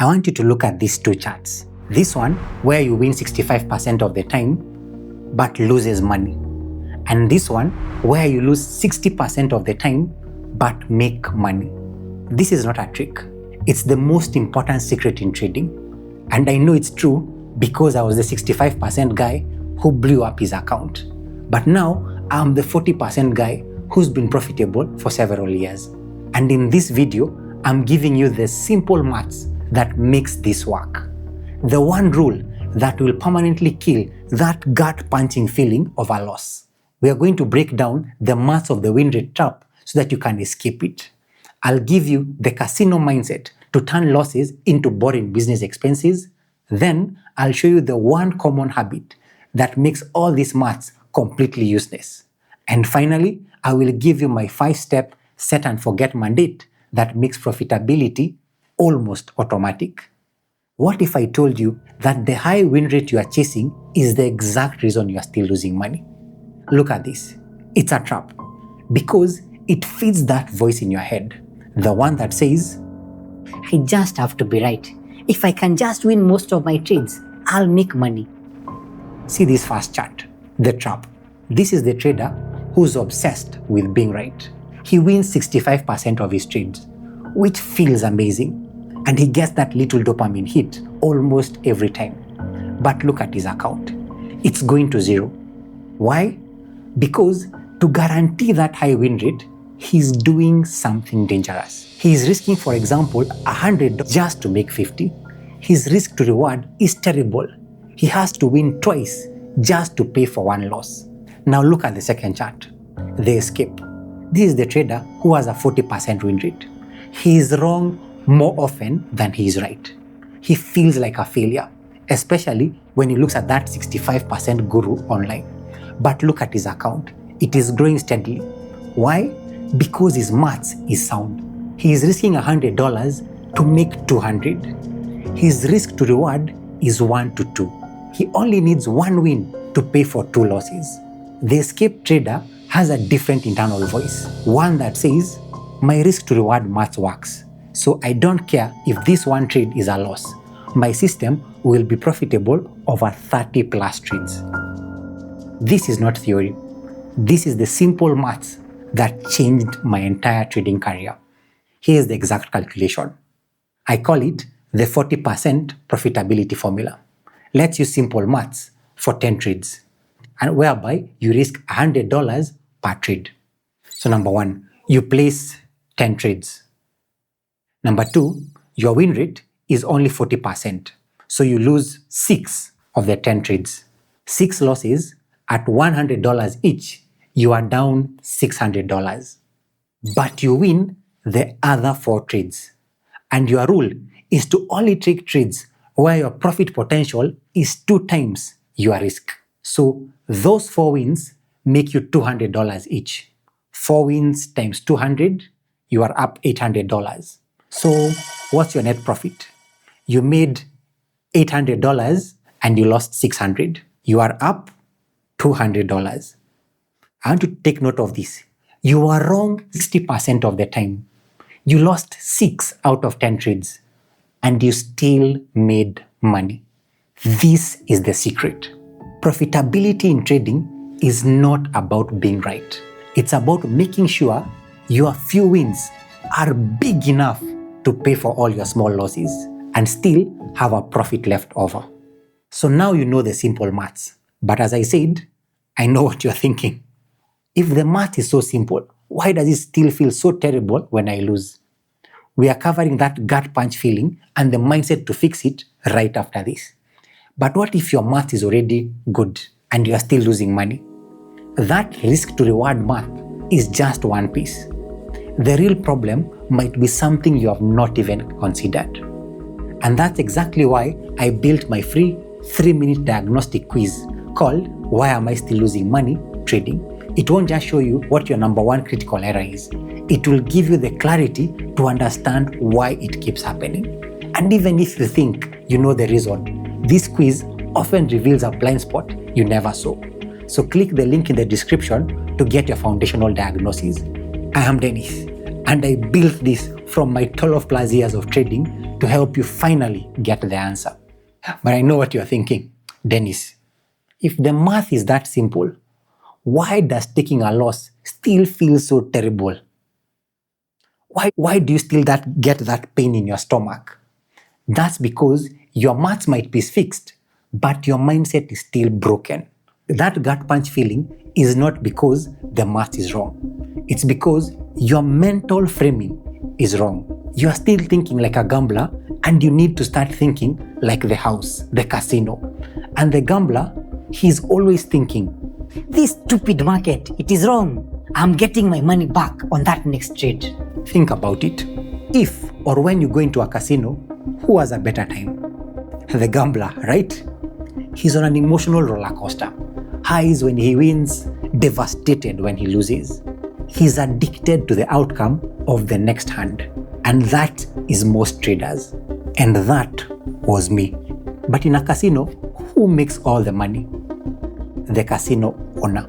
I want you to look at these two charts. This one, where you win 65% of the time, but loses money. And this one, where you lose 60% of the time, but make money. This is not a trick. It's the most important secret in trading. And I know it's true because I was the 65% guy who blew up his account. But now I'm the 40% guy who's been profitable for several years. And in this video, I'm giving you the simple maths that makes this work. The one rule that will permanently kill that gut-punching feeling of a loss. We are going to break down the maths of the win rate trap so that you can escape it. I'll give you the casino mindset to turn losses into boring business expenses. Then I'll show you the one common habit that makes all these maths completely useless. And finally, I will give you my 5-step set and forget mandate that makes profitability almost automatic. What if I told you that the high win rate you are chasing is the exact reason you are still losing money? Look at this. It's a trap because it feeds that voice in your head, the one that says, I just have to be right. If I can just win most of my trades, I'll make money. See this first chart, the trap. This is the trader who's obsessed with being right. He wins 65% of his trades, which feels amazing. And he gets that little dopamine hit almost every time. But look at his account. It's going to zero. Why? Because to guarantee that high win rate, he's doing something dangerous. He's risking, for example, $100 just to make 50. His risk to reward is terrible. He has to win twice just to pay for one loss. Now look at the second chart, the escape. This is the trader who has a 40% win rate. He is wrong more often than he is right. He feels like a failure, especially when he looks at that 65% guru online. But look at his account. It is growing steadily. Why? Because his maths is sound. He is risking $100 to make 200. His risk to reward is 1 to 2. He only needs one win to pay for 2 losses. The escape trader has a different internal voice, one that says, my risk to reward maths works. So I don't care if this one trade is a loss. My system will be profitable over 30 plus trades. This is not theory. This is the simple maths that changed my entire trading career. Here's the exact calculation. I call it the 40% profitability formula. Let's use simple maths for 10 trades, and whereby you risk $100 per trade. So number 1, you place 10 trades. Number 2, your win rate is only 40%. So you lose 6 of the 10 trades. 6 losses at $100 each, you are down $600. But you win the other 4 trades. And your rule is to only take trades where your profit potential is 2 times your risk. So those 4 wins make you $200 each. 4 wins times 200, you are up $800. So what's your net profit? You made $800 and you lost $600. You are up $200. I want to take note of this. You are wrong 60% of the time. You lost 6 out of 10 trades and you still made money. This is the secret. Profitability in trading is not about being right. It's about making sure your few wins are big enough to pay for all your small losses and still have a profit left over. So now you know the simple maths. But as I said, I know what you're thinking. If the math is so simple, why does it still feel so terrible when I lose? We are covering that gut punch feeling and the mindset to fix it right after this. But what if your math is already good and you are still losing money? That risk to reward math is just one piece. The real problem might be something you have not even considered. And that's exactly why I built my free 3-minute diagnostic quiz called Why Am I Still Losing Money Trading? It won't just show you what your number 1 critical error is. It will give you the clarity to understand why it keeps happening. And even if you think you know the reason, this quiz often reveals a blind spot you never saw. So click the link in the description to get your foundational diagnosis. I am Dennis, and I built this from my 12 plus years of trading to help you finally get the answer. But I know what you're thinking. Dennis, if the math is that simple, why does taking a loss still feel so terrible? Why do you still get that pain in your stomach? That's because your maths might be fixed, but your mindset is still broken. That gut punch feeling is not because the math is wrong. It's because your mental framing is wrong. You are still thinking like a gambler, and you need to start thinking like the house, the casino. And the gambler, he's always thinking, This stupid market, it is wrong. I'm getting my money back on that next trade. Think about it. If or when you go into a casino, who has a better time? The gambler, right? He's on an emotional roller coaster. Highs when he wins, devastated when he loses. He's addicted to the outcome of the next hand. And that is most traders. And that was me. But in a casino, who makes all the money? The casino owner.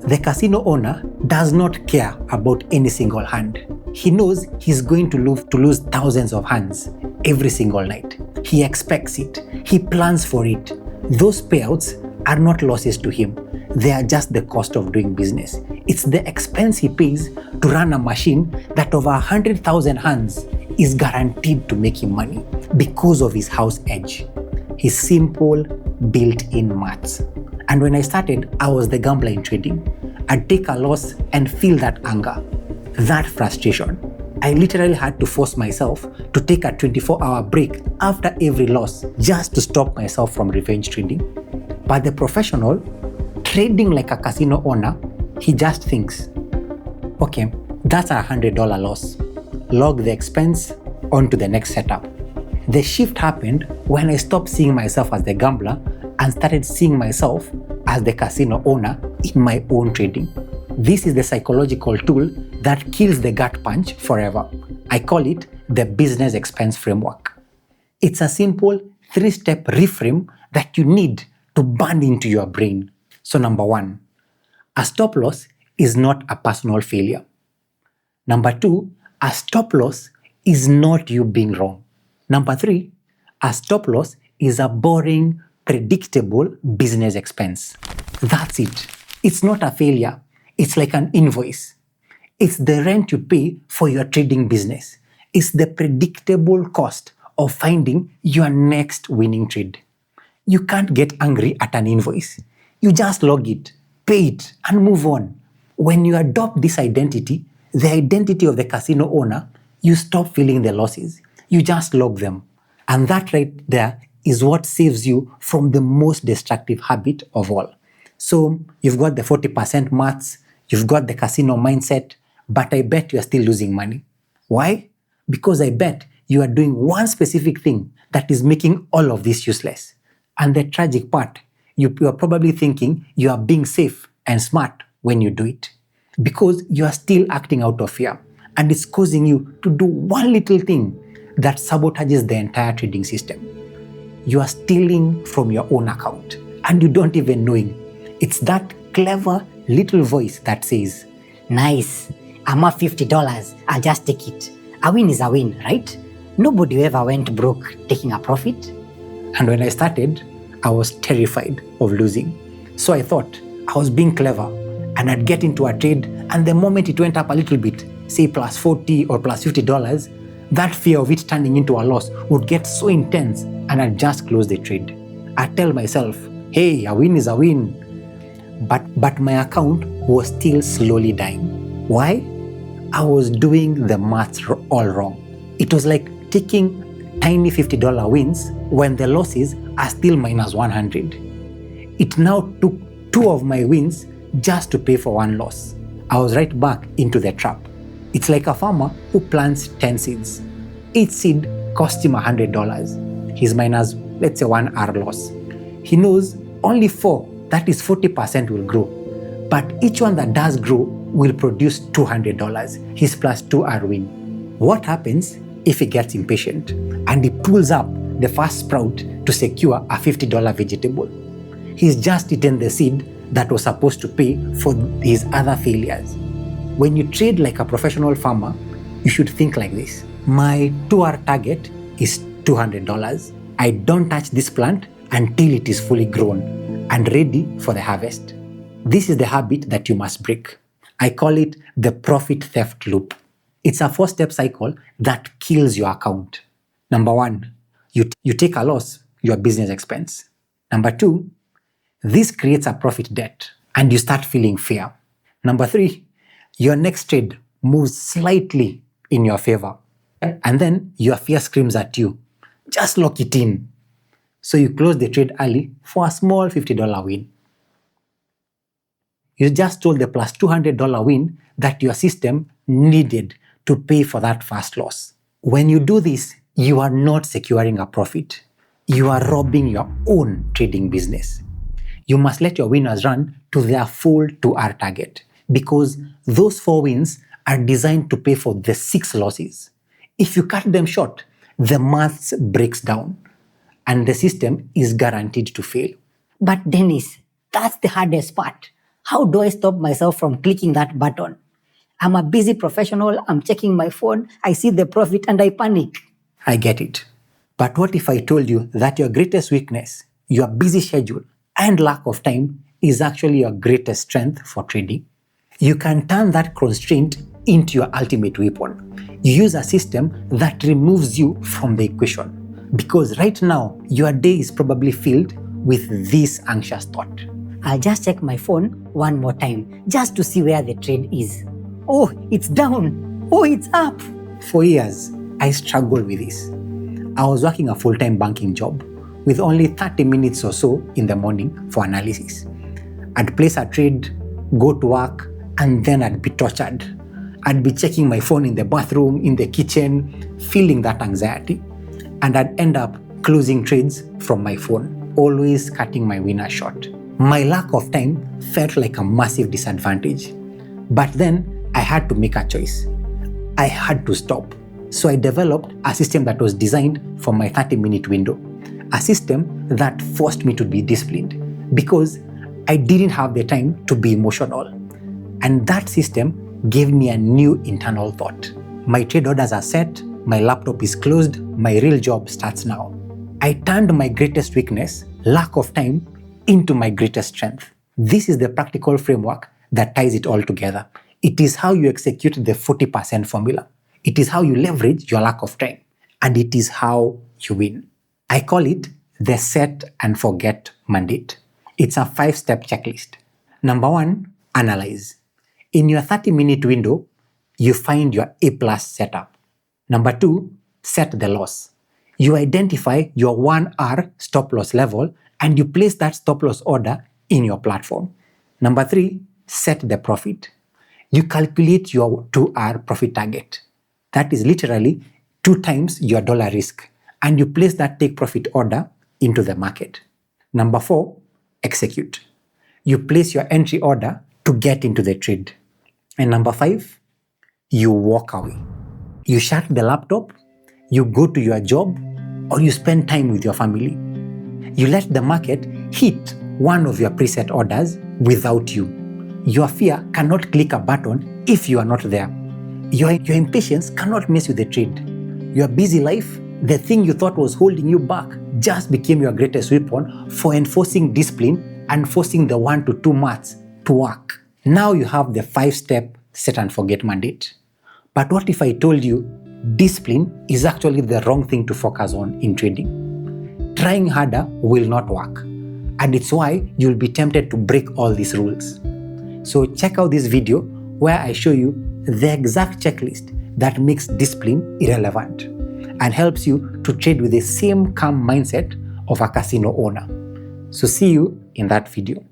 The casino owner does not care about any single hand. He knows he's going to lose thousands of hands every single night. He expects it. He plans for it. Those payouts are not losses to him. They are just the cost of doing business. It's the expense he pays to run a machine that over 100,000 hands is guaranteed to make him money because of his house edge. His simple built-in maths. And when I started, I was the gambler in trading. I'd take a loss and feel that anger, that frustration. I literally had to force myself to take a 24-hour break after every loss just to stop myself from revenge trading. But the professional, trading like a casino owner, he just thinks, okay, that's a $100 loss. Log the expense onto the next setup. The shift happened when I stopped seeing myself as the gambler and started seeing myself as the casino owner in my own trading. This is the psychological tool that kills the gut punch forever. I call it the business expense framework. It's a simple 3-step reframe that you need to burn into your brain. So number 1, a stop loss is not a personal failure. Number 2, a stop loss is not you being wrong. Number 3, a stop loss is a boring, predictable business expense. That's it. It's not a failure. It's like an invoice. It's the rent you pay for your trading business. It's the predictable cost of finding your next winning trade. You can't get angry at an invoice. You just log it, pay it, and move on. When you adopt this identity, the identity of the casino owner, you stop feeling the losses. You just log them. And that right there is what saves you from the most destructive habit of all. So you've got the 40% maths, you've got the casino mindset, but I bet you are still losing money. Why? Because I bet you are doing one specific thing that is making all of this useless. And the tragic part, you are probably thinking you are being safe and smart when you do it. Because you are still acting out of fear. And it's causing you to do one little thing that sabotages the entire trading system. You are stealing from your own account and you don't even know it. It's that clever little voice that says, Nice, I'm at $50, I'll just take it. A win is a win, right? Nobody ever went broke taking a profit. And when I started, I was terrified of losing. So I thought I was being clever and I'd get into a trade, and the moment it went up a little bit, say plus $40 or plus $50, that fear of it turning into a loss would get so intense and I'd just close the trade. I'd tell myself, hey, a win is a win. But my account was still slowly dying. Why? I was doing the maths all wrong. It was like taking tiny $50 wins when the losses are still minus 100. It now took 2 of my wins just to pay for 1 loss. I was right back into the trap. It's like a farmer who plants 10 seeds. Each seed costs him $100. He's minus, let's say, 1 R loss. He knows only 4, that is 40%, will grow. But each one that does grow will produce $200. He's plus 2 R win. What happens if he gets impatient and he pulls up the first sprout to secure a $50 vegetable? He's just eaten the seed that was supposed to pay for his other failures. When you trade like a professional farmer, you should think like this. My 2R target is $200. I don't touch this plant until it is fully grown and ready for the harvest. This is the habit that you must break. I call it the profit theft loop. It's a 4-step cycle that kills your account. Number 1, you take a loss, your business expense. Number 2, this creates a profit debt and you start feeling fear. Number 3, your next trade moves slightly in your favor and then your fear screams at you, just lock it in. So you close the trade early for a small $50 win. You just told the plus $200 win that your system needed to pay for that first loss. When you do this, you are not securing a profit. You are robbing your own trading business. You must let your winners run to their full 2R target because those 4 wins are designed to pay for the 6 losses. If you cut them short, the maths breaks down and the system is guaranteed to fail. But Dennis, that's the hardest part. How do I stop myself from clicking that button? I'm a busy professional, I'm checking my phone, I see the profit and I panic. I get it. But what if I told you that your greatest weakness, your busy schedule, and lack of time is actually your greatest strength for trading? You can turn that constraint into your ultimate weapon. You use a system that removes you from the equation. Because right now, your day is probably filled with this anxious thought. I'll just check my phone one more time just to see where the trade is. Oh, it's down. Oh, it's up. For years, I struggled with this. I was working a full-time banking job with only 30 minutes or so in the morning for analysis. I'd place a trade, go to work, and then I'd be tortured. I'd be checking my phone in the bathroom, in the kitchen, feeling that anxiety. And I'd end up closing trades from my phone, always cutting my winner short. My lack of time felt like a massive disadvantage. But then I had to make a choice. I had to stop. So I developed a system that was designed for my 30-minute window. A system that forced me to be disciplined because I didn't have the time to be emotional. And that system gave me a new internal thought. My trade orders are set, my laptop is closed, my real job starts now. I turned my greatest weakness, lack of time, into my greatest strength. This is the practical framework that ties it all together. It is how you execute the 40% formula. It is how you leverage your lack of time. And it is how you win. I call it the set and forget mandate. It's a 5-step checklist. Number 1, analyze. In your 30-minute window, you find your A+ setup. Number 2, set the loss. You identify your 1R stop loss level and you place that stop loss order in your platform. Number 3, set the profit. You calculate your 2R profit target. That is literally 2 times your dollar risk. And you place that take profit order into the market. Number 4, execute. You place your entry order to get into the trade. And number 5, you walk away. You shut the laptop, you go to your job, or you spend time with your family. You let the market hit one of your preset orders without you. Your fear cannot click a button if you are not there. Your impatience cannot mess with the trade. Your busy life, the thing you thought was holding you back, just became your greatest weapon for enforcing discipline and forcing the 1 to 2 maths to work. Now you have the 5-step set and forget mandate. But what if I told you discipline is actually the wrong thing to focus on in trading? Trying harder will not work. And it's why you'll be tempted to break all these rules. So check out this video where I show you the exact checklist that makes discipline irrelevant and helps you to trade with the same calm mindset of a casino owner. So see you in that video.